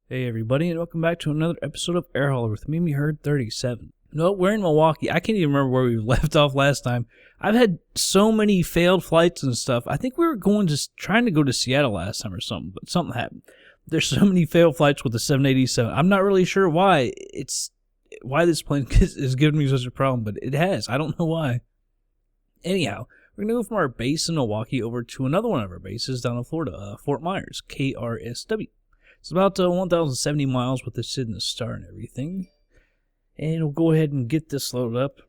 Hey everybody, and welcome back to another episode of Air Hauler with me, Herd 37. No, we're in Milwaukee. I can't even remember where we left off last time. I've had so many failed flights and stuff. I think we were trying to go to Seattle last time or something, but something happened. There's so many failed flights with the 787. I'm not really sure why this plane is giving me such a problem, but it has. I don't know why. Anyhow, we're going to go from our base in Milwaukee over to another one of our bases down in Florida, Fort Myers, KRSW. It's about 1,070 miles with the SID and the star and everything. And we'll go ahead and get this loaded up.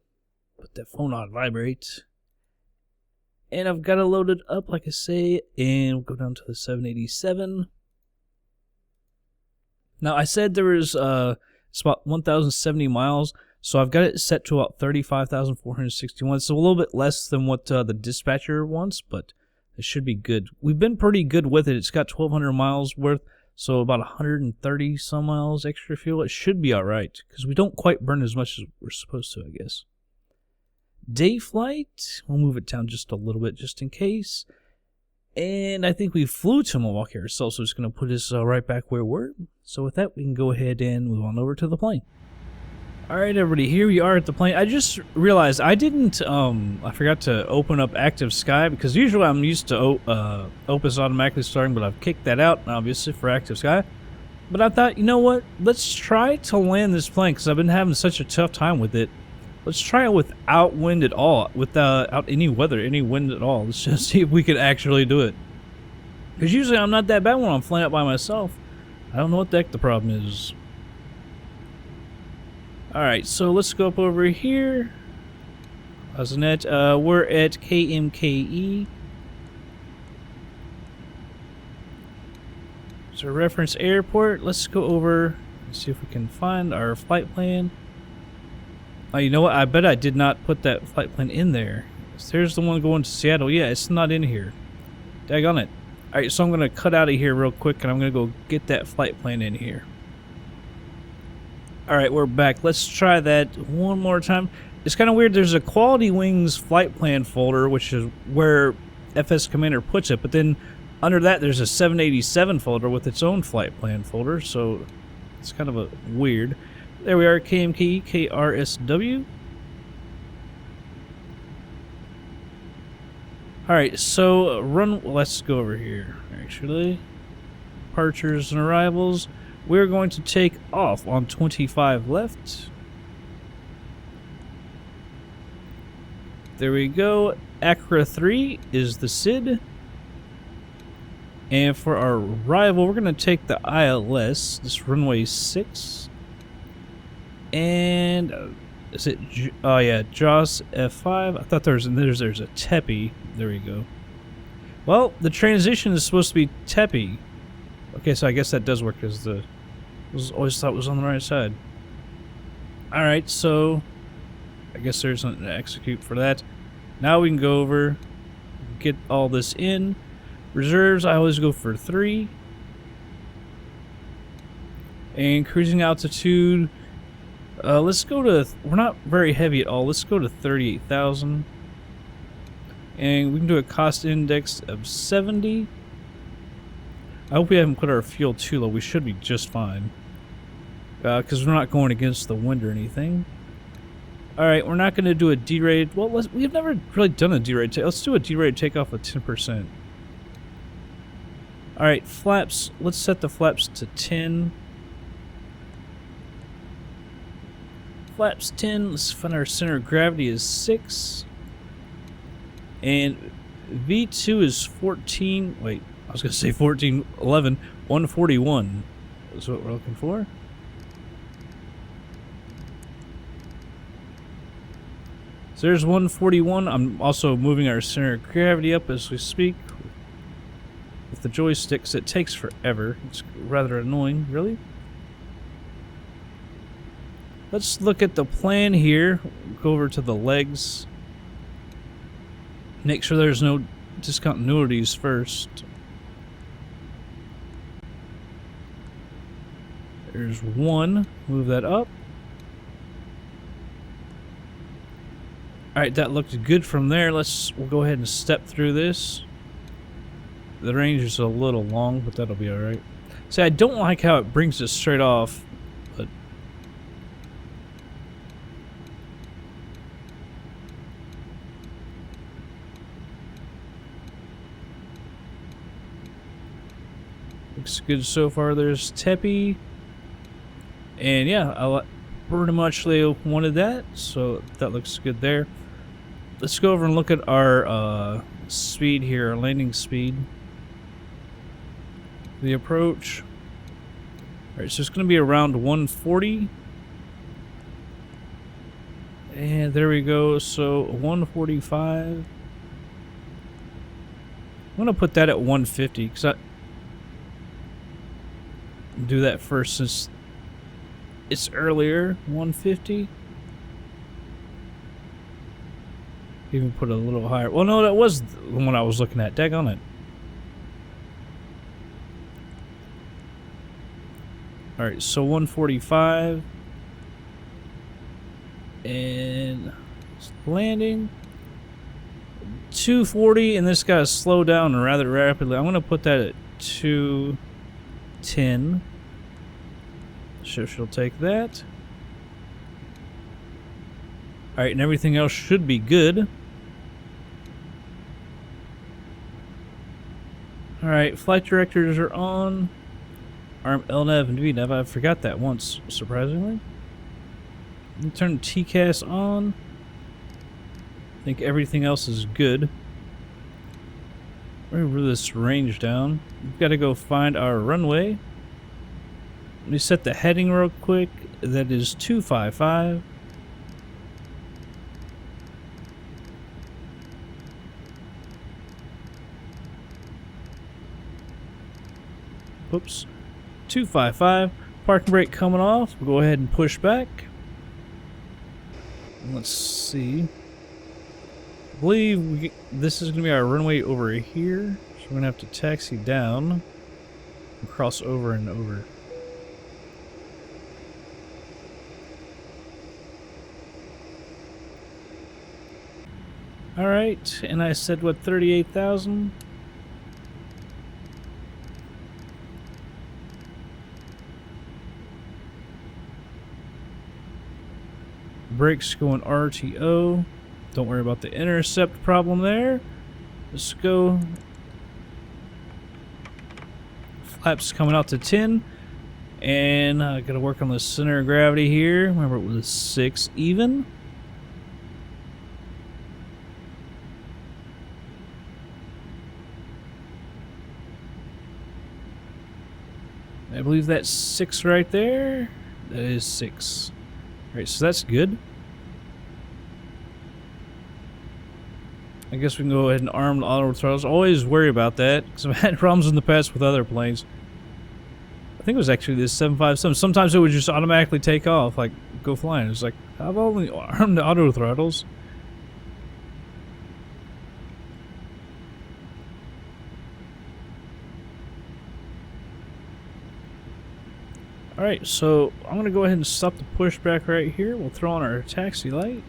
Put that phone on vibrate. And I've got it loaded up, like I say. And we'll go down to the 787. Now, I said there was it's about 1,070 miles. So I've got it set to about 35,461. It's a little bit less than what the dispatcher wants, but it should be good. We've been pretty good with it. It's got 1,200 miles worth. So about 130 some miles extra fuel. It should be alright, because we don't quite burn as much as we're supposed to, I guess. Day flight, we'll move it down just a little bit just in case. And I think we flew to Milwaukee ourselves, so it's going to put us right back where we were. So with that, we can go ahead and move on over to the plane. Alright everybody, here we are at the plane. I just realized I didn't, I forgot to open up Active Sky, because usually I'm used to Opus automatically starting, but I've kicked that out, obviously, for Active Sky. But I thought, you know what, let's try to land this plane, because I've been having such a tough time with it. Let's try it without wind at all, without any weather, any wind at all. Let's just see if we can actually do it. Because usually I'm not that bad when I'm flying out by myself. I don't know what the heck the problem is. Alright, so let's go up over here. How's that? We're at KMKE. So reference airport. Let's go over and see if we can find our flight plan. Oh, you know what? I bet I did not put that flight plan in there. So there's the one going to Seattle. Yeah, it's not in here. Daggone it. Alright, so I'm going to cut out of here real quick and I'm going to go get that flight plan in here. Alright, we're back. Let's try that one more time. It's kind of weird. There's a QualityWings flight plan folder, which is where FS Commander puts it. But then under that, there's a 787 folder with its own flight plan folder. So it's kind of a weird. There we are, KMKE, KRSW. Alright, so let's go over here, actually. Departures and arrivals. We're going to take off on 25 left. There we go. Accra 3 is the SID. And for our arrival, we're going to take the ILS, this runway 6. And is it? Oh yeah, JAWS F5. I thought there's a TEPI. There we go. Well, the transition is supposed to be TEPI. Okay, so I guess that does work because always thought it was on the right side. Alright, so I guess there's something to execute for that. Now we can go over, get all this in. Reserves, I always go for 3. And cruising altitude, let's go to, we're not very heavy at all, let's go to 38,000. And we can do a cost index of 70. I hope we haven't put our fuel too low. We should be just fine. Because we're not going against the wind or anything. Alright, we're not going to do a derated. Well, we've never really done a derated takeoff. Let's do a derated takeoff with 10%. Alright, flaps. Let's set the flaps to 10. Flaps 10. Let's find our center of gravity is 6. And V2 is 14. Wait. I was going to say 14, 11, 141 is what we're looking for. So there's 141. I'm also moving our center of gravity up as we speak. With the joysticks, it takes forever. It's rather annoying, really. Let's look at the plan here. Go over to the legs. Make sure there's no discontinuities first. There's 1. Move that up. Alright, that looked good from there. We'll go ahead and step through this. The range is a little long, but that'll be alright. See, I don't like how it brings us straight off, but looks good so far. There's Tepe, and yeah, I pretty much they wanted that, so that looks good there. Let's go over and look at our speed here, our landing speed. The approach. Alright, so it's going to be around 140. And there we go, so 145. I'm going to put that at 150, because I do that first since it's earlier. 150. Even put it a little higher. Well, no, that was the one I was looking at. Daggone it. Alright, so 145. And landing. 240, and this got to slow down rather rapidly. I'm going to put that at 210. Sure, she'll take that. Alright, and everything else should be good. Alright, flight directors are on. Arm LNAV and VNAV. I forgot that once, surprisingly. Turn TCAS on. I think everything else is good. Move this range down. We've got to go find our runway. Let me set the heading real quick. That is 255. Oops. 255. Parking brake coming off. We'll go ahead and push back. Let's see. I believe this is going to be our runway over here. So we're going to have to taxi down and cross over and over. Alright, and I said what, 38,000? Brakes going RTO. Don't worry about the intercept problem there. Let's go. Flaps coming out to 10. And I gotta work on the center of gravity here. Remember, it was 6 even. I believe that's 6 right there. That is 6. Alright, so that's good. I guess we can go ahead and arm the auto throttles. Always worry about that, because I've had problems in the past with other planes. I think it was actually this 757. Sometimes it would just automatically take off, like go flying. It's like, I've only armed the auto throttles. Alright, so I'm going to go ahead and stop the pushback right here. We'll throw on our taxi light.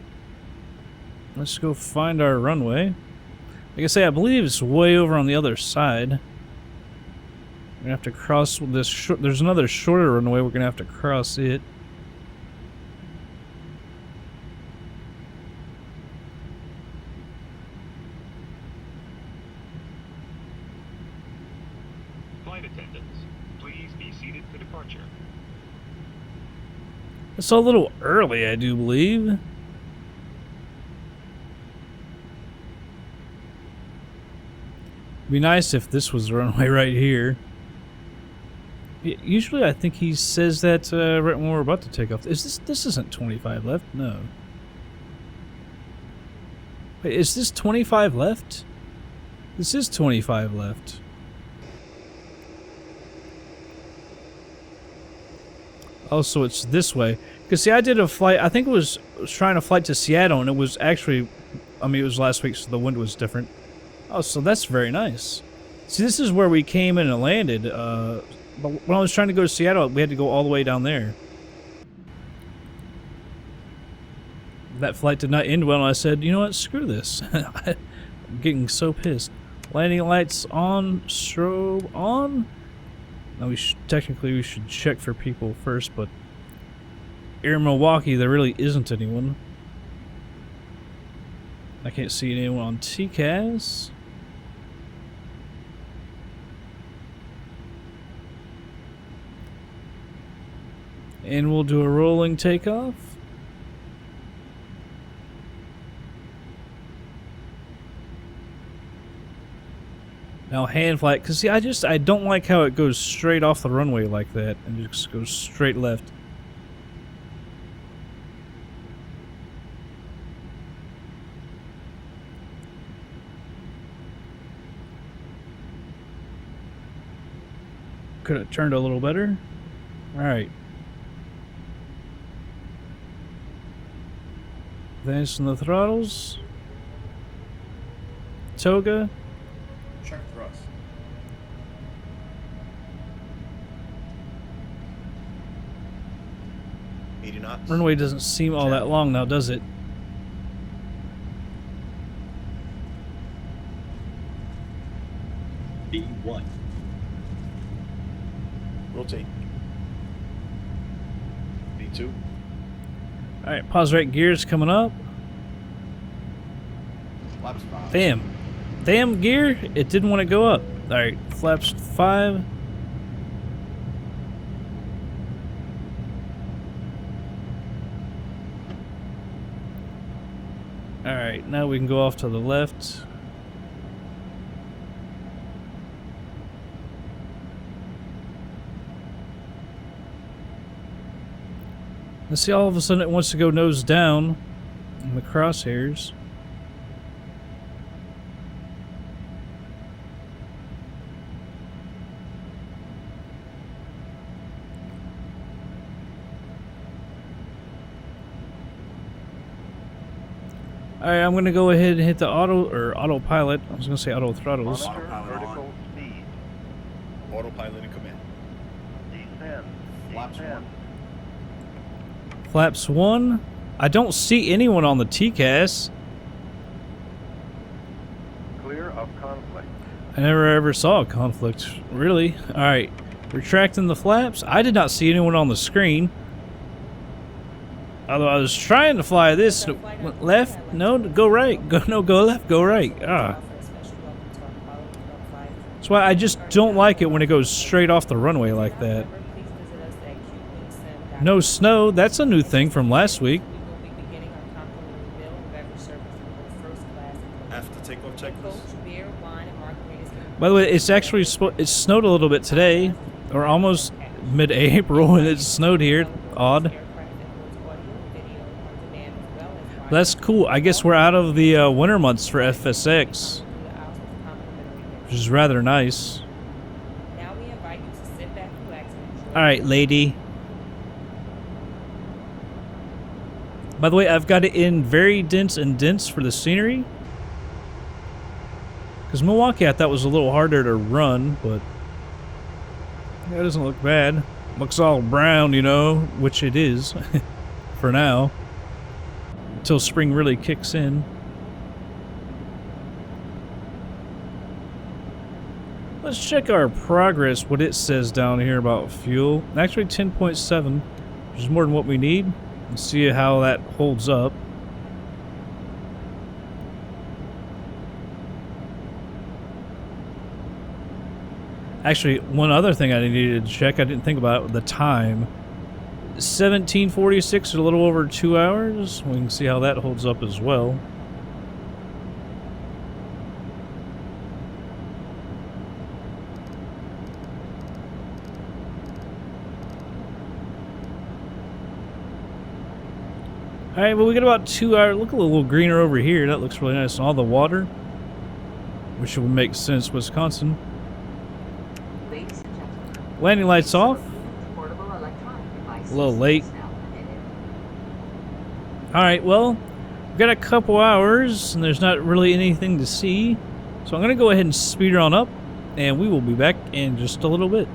Let's go find our runway. Like I say, I believe it's way over on the other side. We're going to have to cross this there's another shorter runway. We're going to have to cross it. Flight attendants, please be seated for departure. It's a little early, I do believe. It'd be nice if this was the runway right here. Usually I think he says that right when we're about to take off. This isn't 25 left? No. Wait, is this 25 left? This is 25 left. Oh, so it's this way. Because, see, I did a flight, I think it was trying to flight to Seattle, and it was actually, I mean, it was last week, so the wind was different. Oh, so that's very nice. See, this is where we came in and landed. But when I was trying to go to Seattle, we had to go all the way down there. That flight did not end well, and I said, you know what, screw this. I'm getting so pissed. Landing lights on, strobe on. Now technically we should check for people first, but here in Milwaukee there really isn't anyone. I can't see anyone on TCAS. And we'll do a rolling takeoff. Now hand flight, cause see, I don't like how it goes straight off the runway like that and just goes straight left. Could have turned a little better. All right. Advancing the throttles. Toga. Check thrust. Runway doesn't seem all that long now, does it? B1. Rotate. B2. Alright, pause right gears coming up. Flaps 5. Damn. Damn gear, it didn't want to go up. Alright, flaps 5. Alright, now we can go off to the left. Let's see, all of a sudden it wants to go nose down in the crosshairs. Alright, I'm gonna go ahead and hit the autopilot. I was gonna say auto throttles. Vertical speed. Autopilot in command. Descend. Flaps 1. Flaps 1. I don't see anyone on the TCAS. Clear of conflict. I never ever saw a conflict, really. Alright, retracting the flaps. I did not see anyone on the screen. Although I was trying to fly this left, no, go right, go left, go right. Ah. That's why I just don't like it when it goes straight off the runway like that. No snow, that's a new thing from last week. After takeoff checklist. By the way, it's actually it snowed a little bit today, or almost mid-April, and it snowed here. Odd. That's cool. I guess we're out of the winter months for FSX, which is rather nice. Alright, lady. By the way, I've got it in very dense and dense for the scenery. Because Milwaukee I thought was a little harder to run, but that doesn't look bad. Looks all brown, you know, which it is for now. Until spring really kicks in. Let's check our progress, what it says down here about fuel. Actually 10.7, which is more than what we need. Let's see how that holds up. Actually, one other thing I needed to check, I didn't think about it, the time. 17:46, a little over 2 hours. We can see how that holds up as well. Alright, well we got about 2 hours. Look a little greener over here. That looks really nice. And all the water, which would make sense, Wisconsin. Landing lights off. A little late. Alright, well, we've got a couple hours and there's not really anything to see. So I'm going to go ahead and speed her on up and we will be back in just a little bit.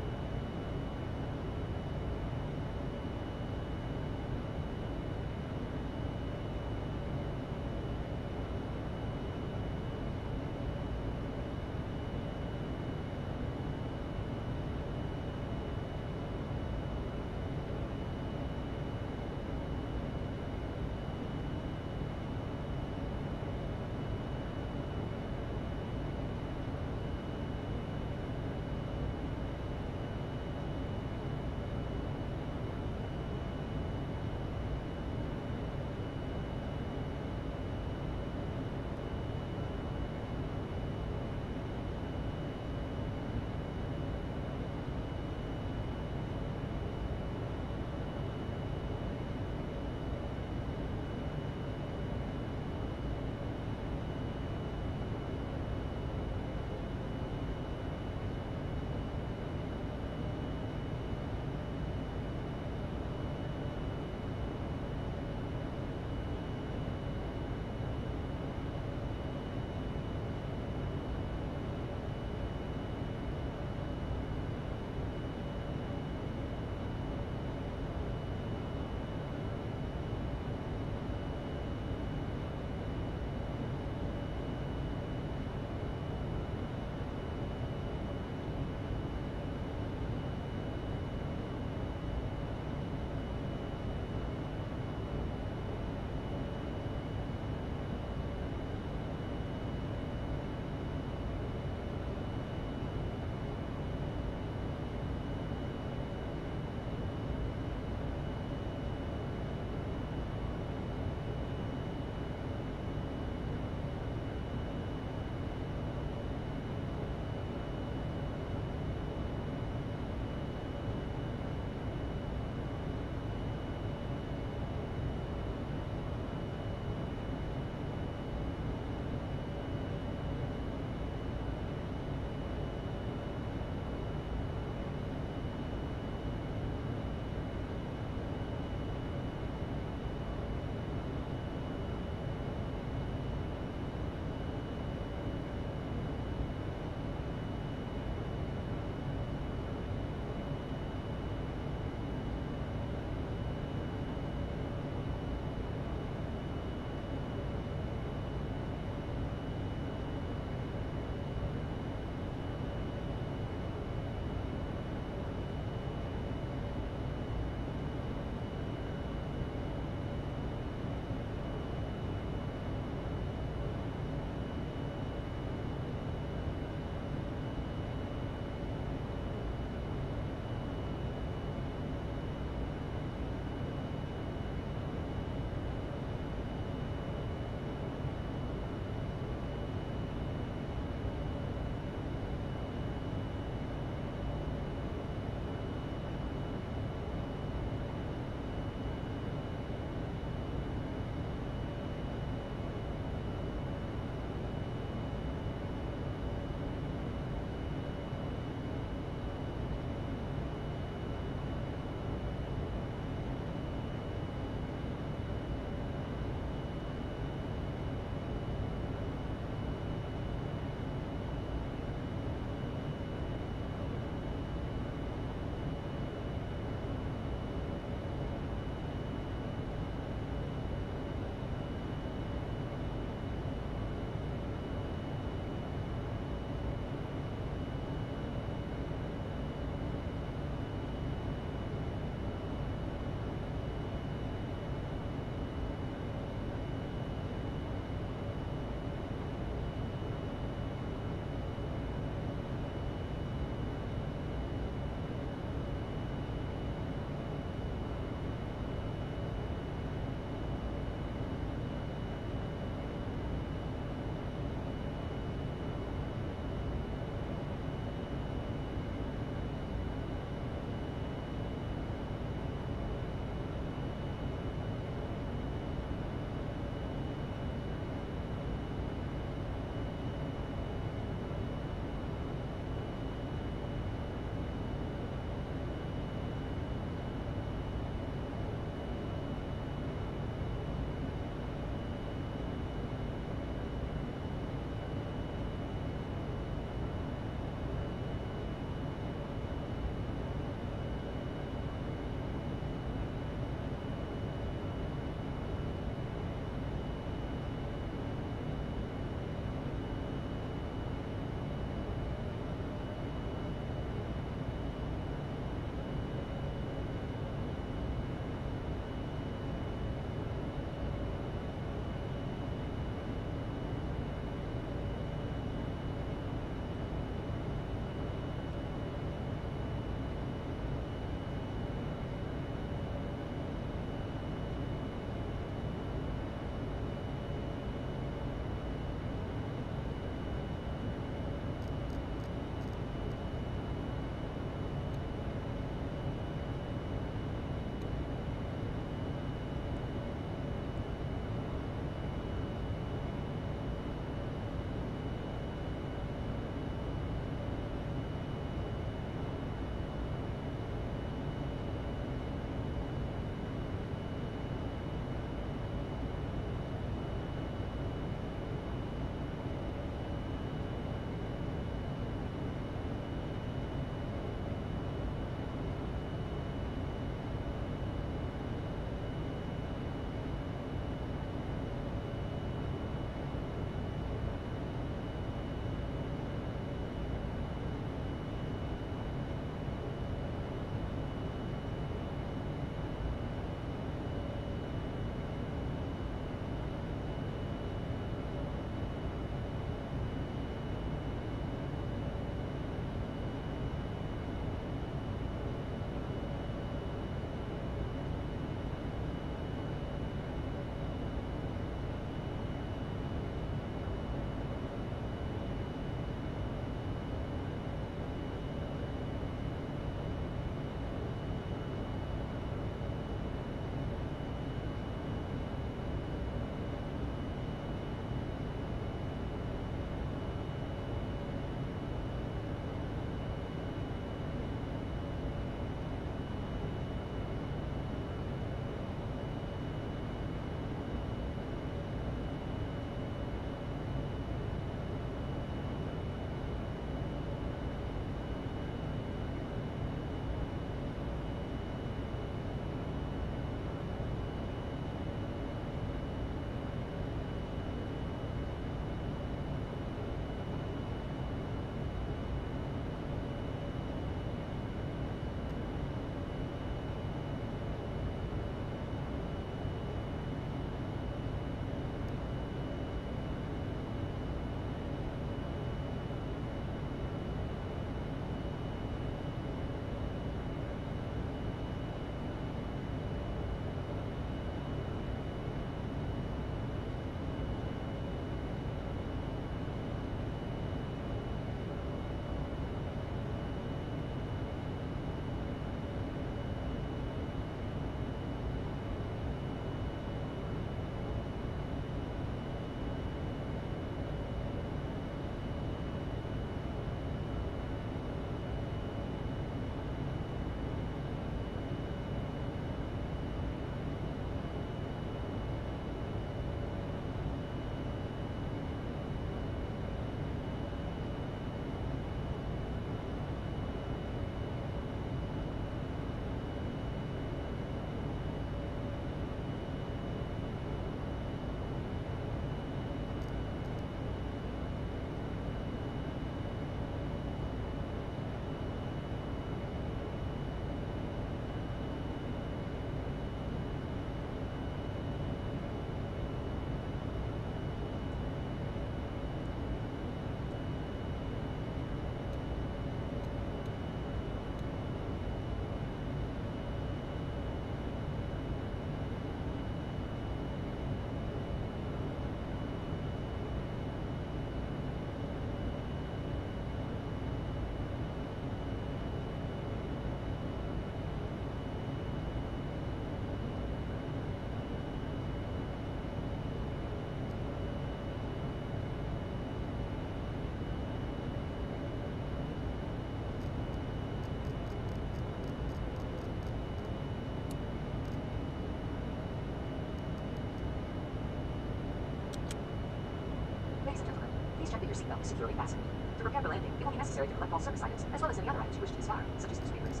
securely fastened. To prepare for landing, it will be necessary to collect all service items, as well as any other items you wish to discard, such as newspapers.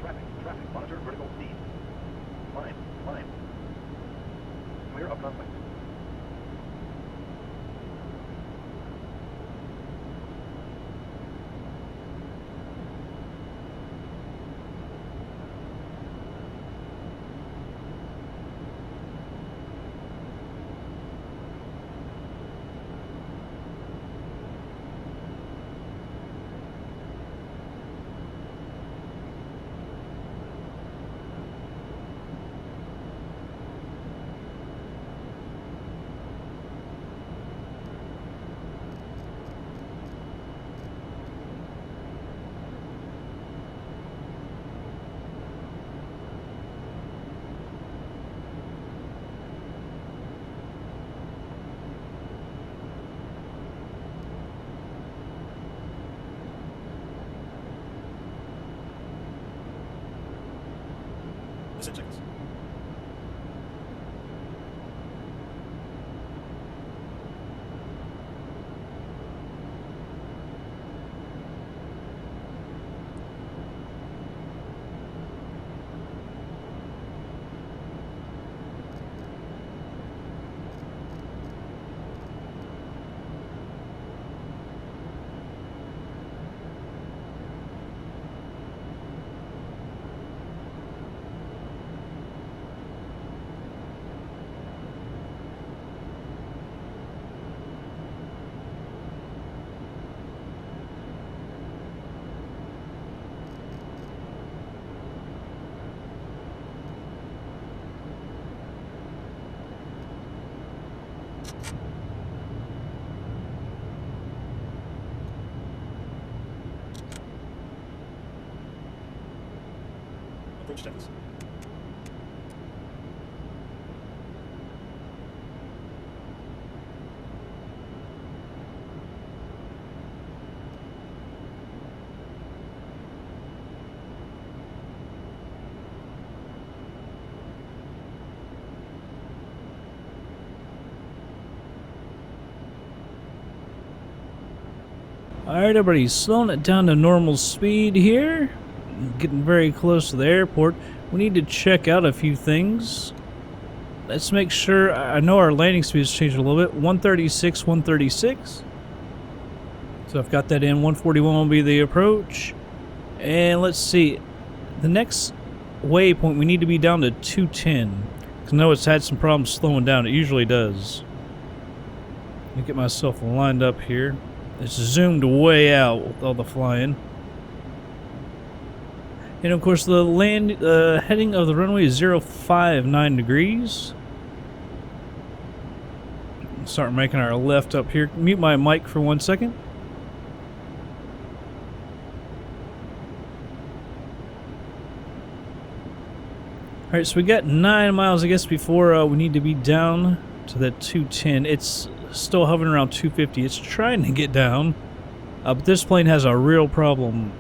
Traffic, monitor vertical speed. Climb. Clear of conflict. Listen, check this. Approach status. Alright, everybody, slowing it down to normal speed here. Getting very close to the airport. We need to check out a few things. Let's make sure. I know our landing speed has changed a little bit. 136, 136. So I've got that in. 141 will be the approach. And let's see. The next waypoint, we need to be down to 210. Because I know it's had some problems slowing down. It usually does. Let me get myself lined up here. It's zoomed way out with all the flying. And of course the heading of the runway is 059 degrees. Start making our left up here. Mute my mic for 1 second. Alright, so we got 9 miles, I guess, before we need to be down to that 210. It's still hovering around 250. It's trying to get down, but this plane has a real problem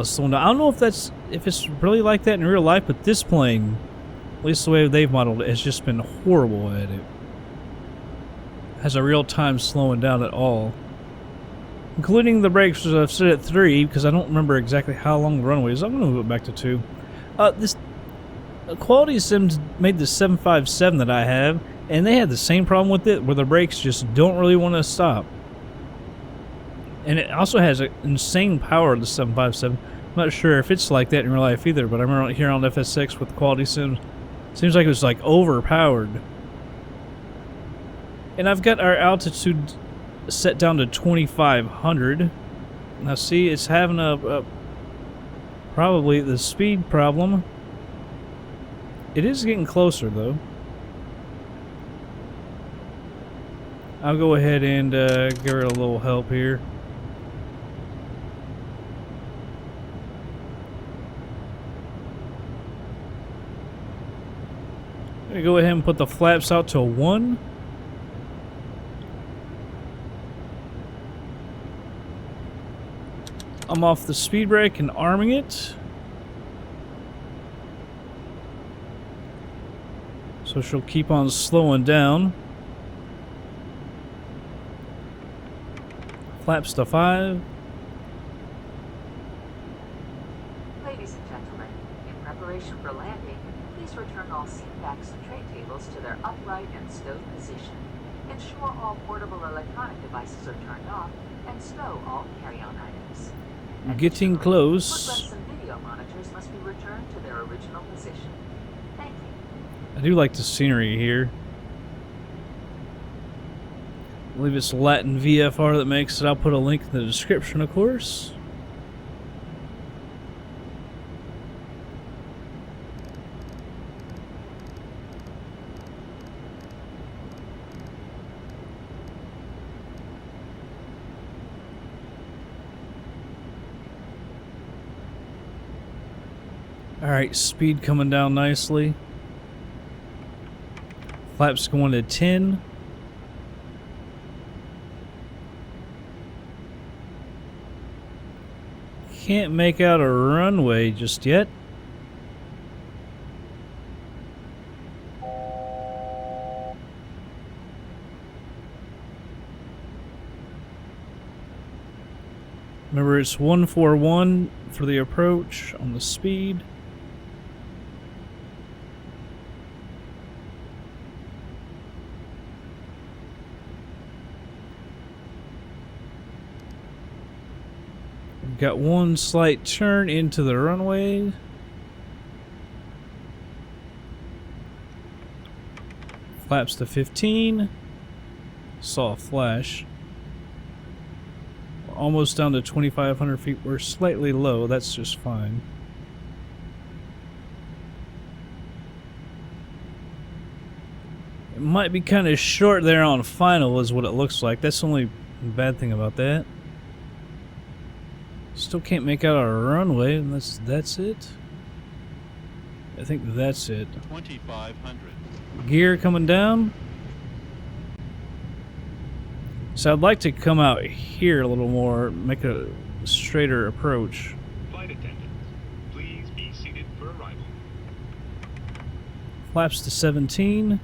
slowing down. I don't know if it's really like that in real life, but this plane, at least the way they've modeled it, has just been horrible at it. Has a real time slowing down at all, including the brakes, which I've set at 3 because I don't remember exactly how long the runway is. I'm going to move it back to 2. This QualitySim made the 757 that I have, and they had the same problem with it, where the brakes just don't really want to stop. And it also has an insane power, the 757. I'm not sure if it's like that in real life either, but I remember here on FSX with QualitySim, seems like it was like overpowered. And I've got our altitude set down to 2,500. Now see, it's having a probably the speed problem. It is getting closer though. I'll go ahead and give her a little help here. I'm gonna go ahead and put the flaps out to 1. I'm off the speed brake and arming it. So she'll keep on slowing down. Flaps to 5. Ladies and gentlemen, in preparation for landing, please return all seat backs and tray tables to their upright and stowed position. Ensure all portable electronic devices are turned off, and stow all carry-on items. Getting Additionally, close. footrest and video monitors must be returned to their original position. Thank you. I do like the scenery here. I believe it's Latin VFR that makes it. I'll put a link in the description, of course. Alright, speed coming down nicely. Flaps going to 10. Can't make out a runway just yet. Remember, it's 141 for the approach on the speed. Got one slight turn into the runway. Flaps to 15. Saw a flash. We're almost down to 2,500 feet. We're slightly low. That's just fine. It might be kind of short there on final is what it looks like. That's the only bad thing about that. Still can't make out our runway, and that's it. I think that's it. 2,500. Gear coming down. So I'd like to come out here a little more, make a straighter approach. Flight attendants, please be seated for arrival. Flaps to 17. I'm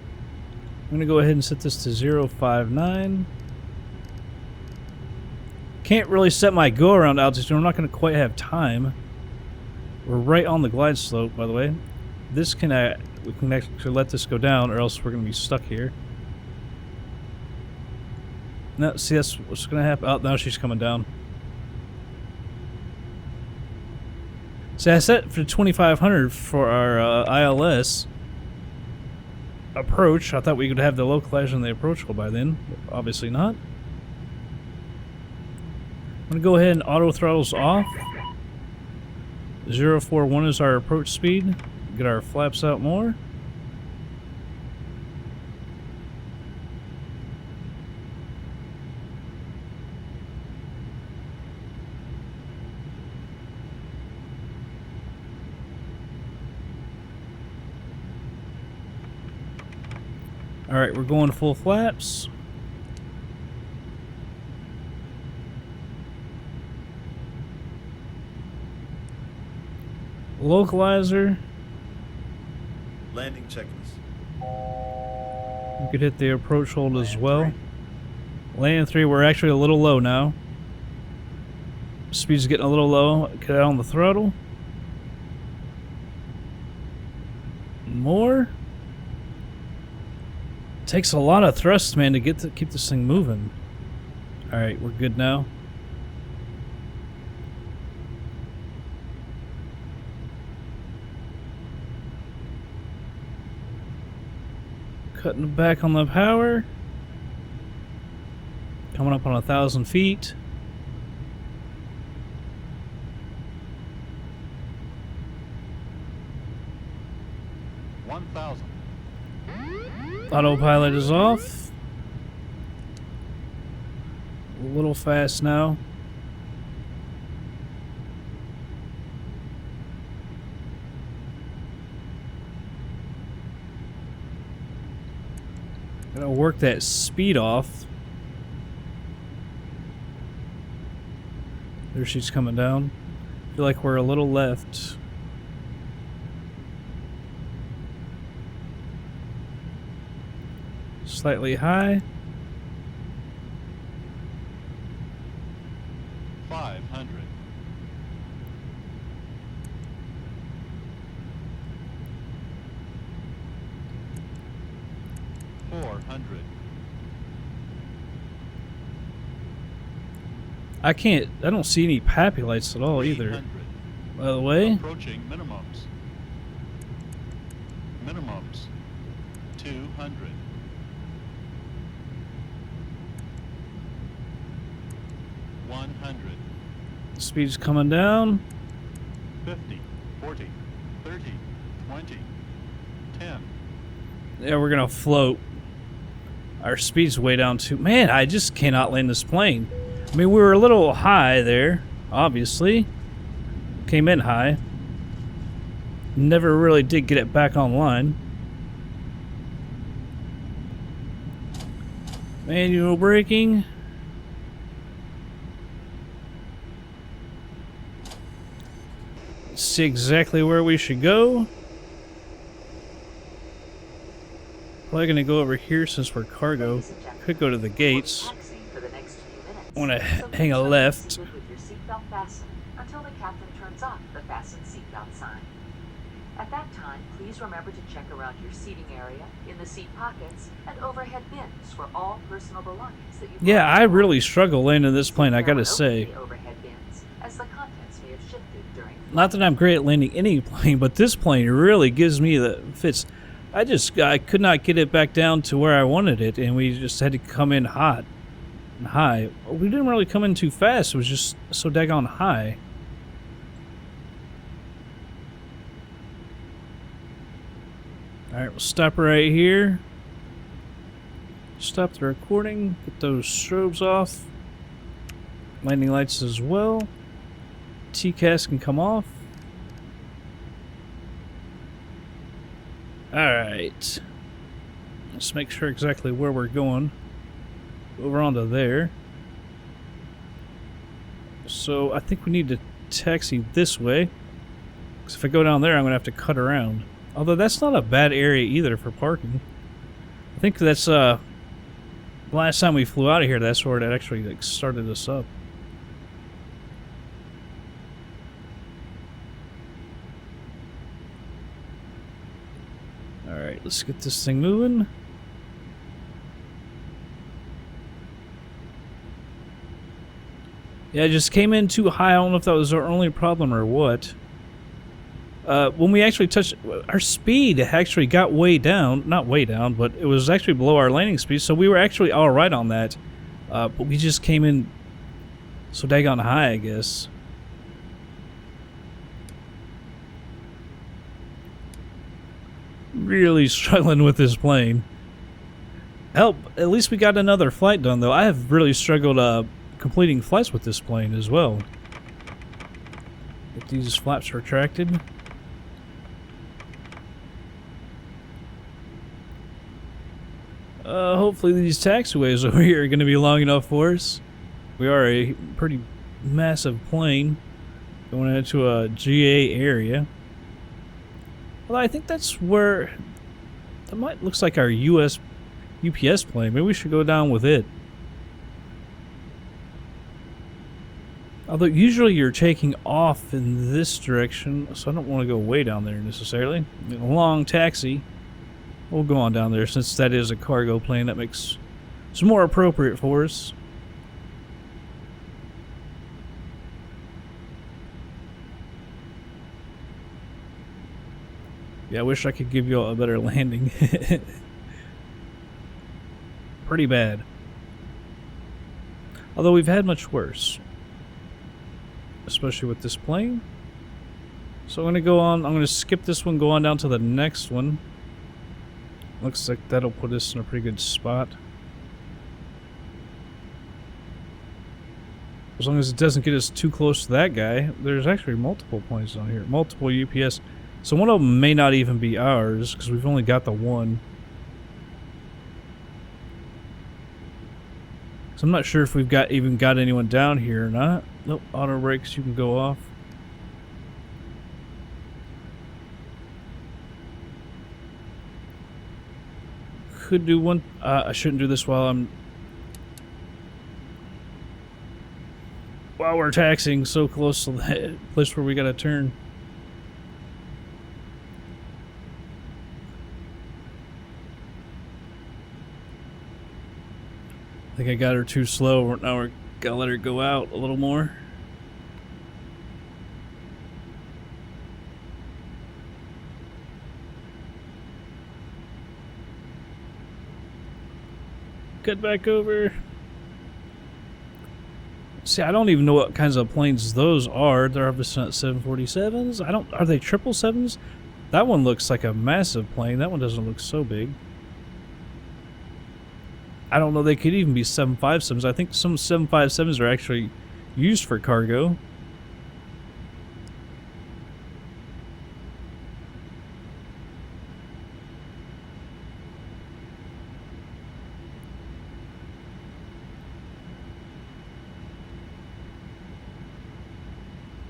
going to go ahead and set this to 059. Can't really set my go-around altitude. I'm not going to quite have time. We're right on the glide slope, by the way. This can we can actually let this go down, or else we're going to be stuck here. No, see, that's what's going to happen. Oh, now she's coming down. See, I set for 2,500 for our ILS approach. I thought we could have the localizer and the approach go by then. But obviously not. I'm going to go ahead and auto throttles off. 041 is our approach speed. Get our flaps out more. Alright, we're going full flaps. Localizer. Landing checkers. We could hit the approach hold as well. Landing 3, we're actually a little low now. Speed's getting a little low. Cut out on the throttle. More. Takes a lot of thrust, man, to keep this thing moving. Alright, we're good now. Cutting back on the power. Coming up on 1,000 feet. Autopilot is off. A little fast now. Gotta work that speed off. Rudder sheet's coming down. I feel like we're a little left. Slightly high. 500. 400. I don't see any PAPI lights at all either. 300. By the way, Approaching minimums. Minimums. 200. 100. speed's coming down. 50. 40. 30. 20. 10. Yeah, we're gonna float. Our speed's way down too. Man, I just cannot land this plane. I mean, we were a little high there, obviously. Came in high. Never really did get it back online. Manual braking. See exactly where we should go. Probably gonna go over here since we're cargo. Could go to the gates. I want to hang a left. With your seatbelt fastened until the captain turns off the fasten seatbelt sign. At that time, please remember to check around your seating area, in the seat pockets, and overhead bins for all personal belongings that you. Yeah, I really struggle landing this plane, I gotta say. Overhead bins, as the contents may have shifted during. Not that I'm great at landing any plane, but this plane really gives me the fits. I could not get it back down to where I wanted it, and we just had to come in hot and high. We didn't really come in too fast, it was just so daggone high. Alright, we'll stop right here. Stop the recording, get those strobes off. Landing lights as well. TCAS can come off. Alright. Let's make sure exactly where we're going. Over onto there. So I think we need to taxi this way. Because if I go down there, I'm going to have to cut around. Although that's not a bad area either for parking. I think that's the last time we flew out of here, that's where it actually like started us up. Alright, let's get this thing moving. Yeah, it just came in too high. I don't know if that was our only problem or what. When we actually touched, our speed actually got way down. Not way down, but it was actually below our landing speed, so we were actually alright on that. But we just came in so daggone high, I guess. Really struggling with this plane. Help, at least we got another flight done, though. I have really struggled completing flights with this plane as well. Get these flaps retracted. Hopefully these taxiways over here are going to be long enough for us. We are a pretty massive plane going into a GA area. Well, I think that's where that looks like our UPS plane. Maybe we should go down with it. Although usually you're taking off in this direction, so I don't want to go way down there necessarily. A long taxi. We'll go on down there since that is a cargo plane. That makes it's more appropriate for us. Yeah, I wish I could give you all a better landing. Pretty bad. Although we've had much worse. Especially with this plane. So I'm going to go on, I'm going to skip this one, go on down to the next one. Looks like that'll put us in a pretty good spot. As long as it doesn't get us too close to that guy. There's actually multiple planes on here. Multiple UPS. So one of them may not even be ours, because we've only got the one. So I'm not sure if we've even got anyone down here or not. Nope, auto brakes, you can go off. Could do one. I shouldn't do this while we're taxiing so close to the place where we gotta turn. I think I got her too slow. Now we're gotta let her go out a little more. Cut back over. See, I don't even know what kinds of planes those are. They're obviously not 747s. Are they 777s? That one looks like a massive plane. That one doesn't look so big. I don't know, they could even be 757s. I think some 757s are actually used for cargo.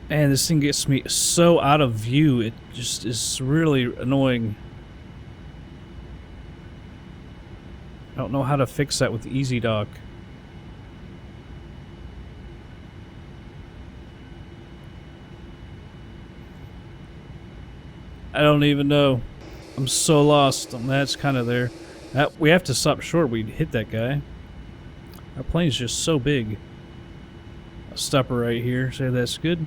Man, this thing gets me so out of view. It just is really annoying. I don't know how to fix that with EZDok. I don't even know. I'm so lost. That's kind of there. We have to stop short. We'd hit that guy. Our plane's just so big. I'll stop her right here. Say that's good.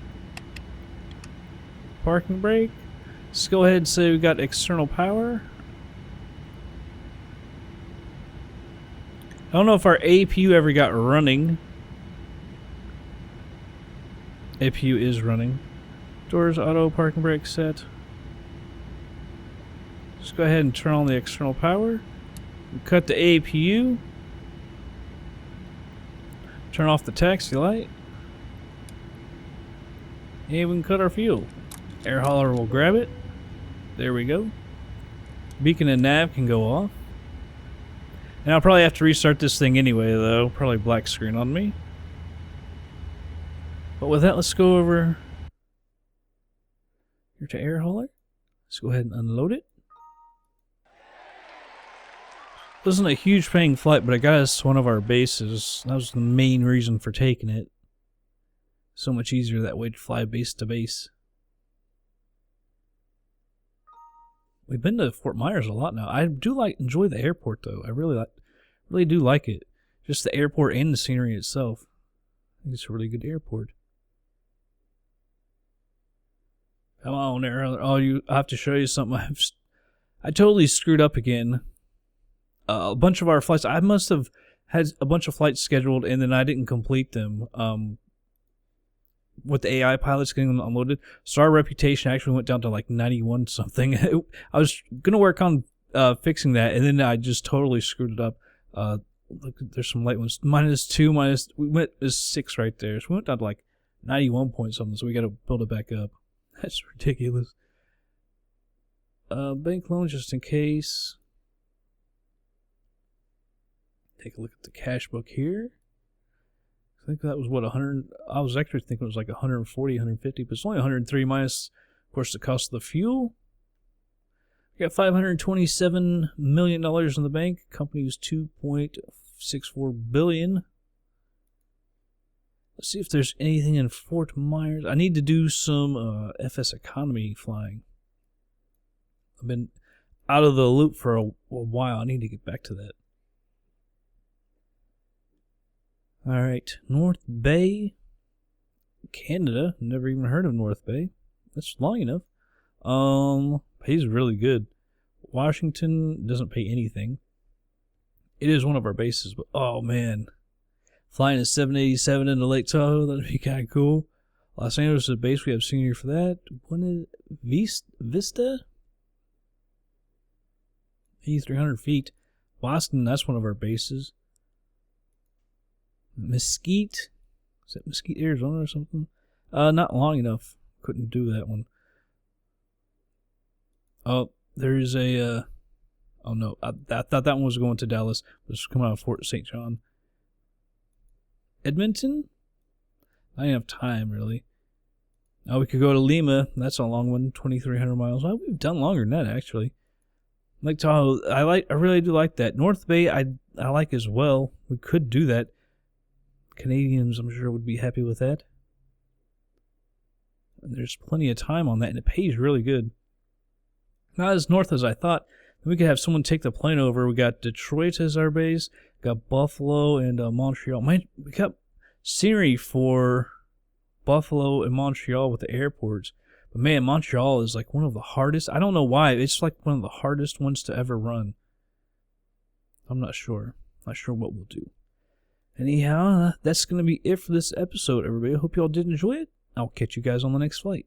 Parking brake. Let's go ahead and say we got external power. I don't know if our APU ever got running. APU is running. Doors, auto, parking brake set. Just go ahead and turn on the external power. Cut the APU. Turn off the taxi light. And we can cut our fuel. Air hauler will grab it. There we go. Beacon and nav can go off. And I'll probably have to restart this thing anyway, though. Probably black screen on me. But with that, let's go over here to air hauler. Let's go ahead and unload it. Wasn't a huge paying flight, but it got us to one of our bases. That was the main reason for taking it. So much easier that way to fly base to base. We've been to Fort Myers a lot now. I do enjoy the airport though. I really do like it. Just the airport and the scenery itself. I think it's a really good airport. Come on, there. I have to show you something. I totally screwed up again. A bunch of our flights. I must have had a bunch of flights scheduled and then I didn't complete them. With the AI pilots getting them unloaded, so our reputation actually went down to like 91 something. I was gonna work on fixing that, and then I just totally screwed it up. Look, there's some light ones. -2, we went as 6 right there, so we went down to like 91 point something. So we got to build it back up. That's ridiculous. Bank loans just in case. Take a look at the cash book here. I think that was what 100. I was actually thinking it was like 140, 150, but it's only 103 minus, of course, the cost of the fuel. We got $527 million in the bank. Company was $2.64 billion. Let's see if there's anything in Fort Myers. I need to do some FS economy flying. I've been out of the loop for a while. I need to get back to that. Alright, North Bay, Canada. Never even heard of North Bay. That's long enough. Pays really good. Washington doesn't pay anything. It is one of our bases, but oh man. Flying a 787 into Lake Tahoe, that'd be kind of cool. Los Angeles is a base, we have senior for that. One is Vista? 8,300 feet. Boston, that's one of our bases. Mesquite, is that Mesquite, Arizona or something? Not long enough. Couldn't do that one. Oh, there's a, oh no, I thought that one was going to Dallas. It was coming out of Fort St. John. Edmonton? I didn't have time, really. Oh, we could go to Lima. That's a long one, 2,300 miles. Well, we've done longer than that, actually. Like Tahoe, I really do like that. North Bay, I like as well. We could do that. Canadians, I'm sure, would be happy with that. And there's plenty of time on that, and it pays really good. Not as north as I thought. We could have someone take the plane over. We got Detroit as our base. Got Buffalo and Montreal. We got scenery for Buffalo and Montreal with the airports. But man, Montreal is like one of the hardest. I don't know why. It's like one of the hardest ones to ever run. I'm not sure. Not sure what we'll do. Anyhow, that's going to be it for this episode, everybody. I hope you all did enjoy it. I'll catch you guys on the next flight.